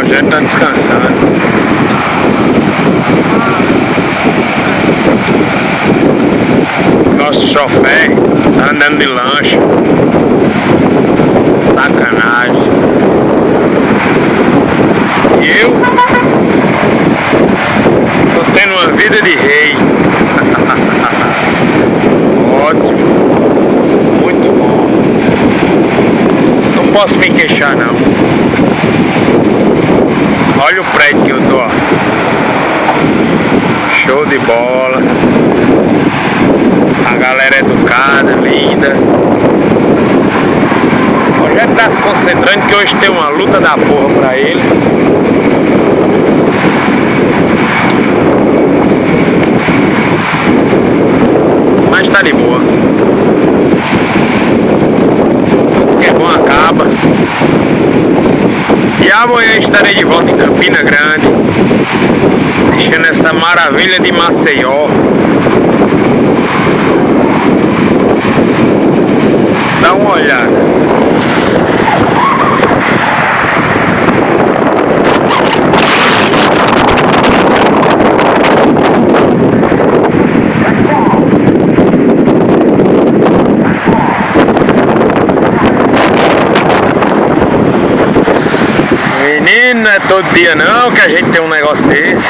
Rogério tá descansando. Nosso chofer tá andando de lancha. Sacanagem. E eu tô tendo uma vida de rei. Ótimo. Muito bom. Não posso me queixar não. Olha o prédio que eu tô, ó. Show de bola. A galera é educada, linda. O Rogério tá se concentrando que hoje tem uma luta da porra pra ele. Mas tá de boa. Tudo que é bom acaba. E amanhã estarei de volta em Campina Grande, deixando essa maravilha de Maceió. Dá uma olhada. Menino, não é todo dia não que a gente tem um negócio desse.